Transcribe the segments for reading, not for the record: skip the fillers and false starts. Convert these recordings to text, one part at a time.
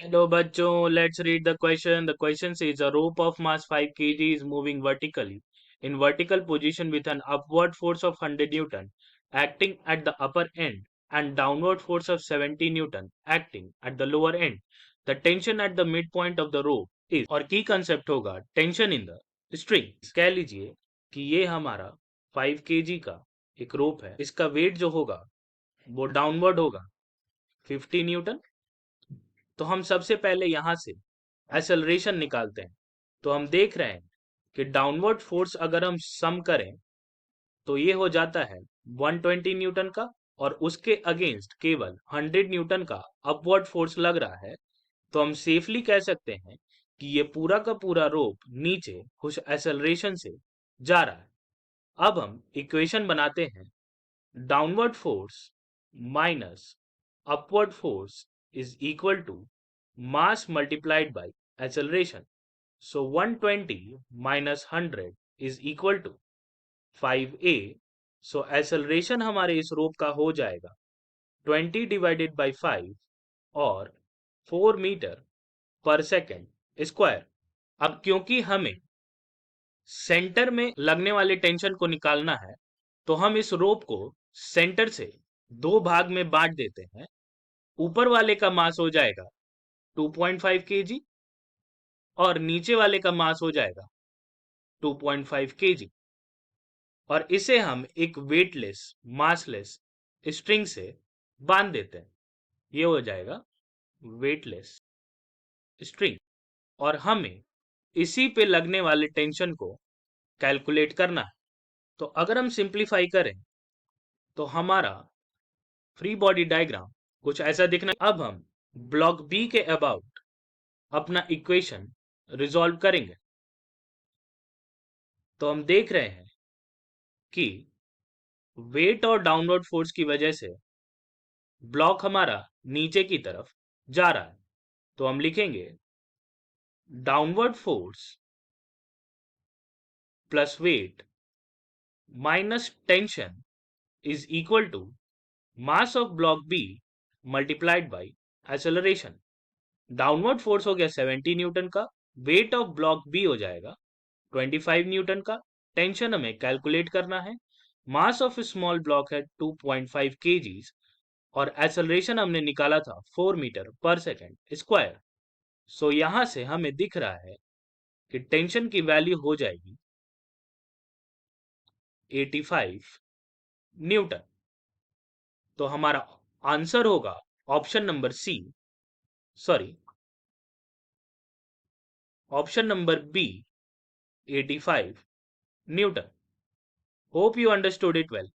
Hello बच्चों, let's read the question. The question says a rope of mass 5 kg is moving vertically in vertical position with an upward force of 100 Newton acting at the upper end and downward force of 70 Newton acting at the lower end. The tension at the midpoint of the rope is और की concept होगा tension in the string. कह लीजिए कि ये हमारा 5 kg का एक रोप है, इसका वेट जो होगा वो डाउनवर्ड होगा 50 न्यूटन। तो हम सबसे पहले यहां से एक्सेलरेशन निकालते हैं। तो हम देख रहे हैं कि डाउनवर्ड फोर्स अगर हम सम करें तो ये हो जाता है 120 न्यूटन का और उसके अगेंस्ट केवल 100 न्यूटन का अपवर्ड फोर्स लग रहा है। तो हम सेफली कह सकते हैं कि ये पूरा का पूरा रोप नीचे कुछ एक्सेलरेशन से जा रहा है। अब हम इक्वेशन बनाते हैं। Downward force minus upward force is equal to mass multiplied by acceleration. So 120 minus 100 is equal to 5a. So acceleration हमारे इस रोप का हो जाएगा 20 divided by 5 और 4 मीटर पर सेकेंड स्क्वायर। अब क्योंकि हमें सेंटर में लगने वाले टेंशन को निकालना है तो हम इस रोप को सेंटर से दो भाग में बांट देते हैं। ऊपर वाले का मास हो जाएगा 2.5 kg और नीचे वाले का मास हो जाएगा 2.5 kg और इसे हम एक वेटलेस मासलेस स्ट्रिंग से बांध देते हैं। ये हो जाएगा वेटलेस स्ट्रिंग और हमें इसी पे लगने वाले टेंशन को कैलकुलेट करना है। तो अगर हम सिंप्लीफाई करें तो हमारा फ्री बॉडी डायग्राम कुछ ऐसा दिखना। अब हम ब्लॉक बी के अबाउट अपना इक्वेशन रिजॉल्व करेंगे। तो हम देख रहे हैं कि वेट और डाउनवर्ड फोर्स की वजह से ब्लॉक हमारा नीचे की तरफ जा रहा है। तो हम लिखेंगे downward force plus weight minus tension is equal to mass of block B multiplied by acceleration. Downward force हो गया 70 न्यूटन का, वेट ऑफ ब्लॉक बी हो जाएगा 25 न्यूटन का, टेंशन हमें कैलकुलेट करना है, मास ऑफ स्मॉल ब्लॉक है 2.5 kgs और एक्सेलरेशन हमने निकाला था 4 मीटर पर सेकेंड स्क्वायर। सो यहां से हमें दिख रहा है कि टेंशन की वैल्यू हो जाएगी 85 न्यूटन। तो हमारा आंसर होगा option number C, sorry option number B 85 newton. Hope you understood it well.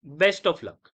Best of luck.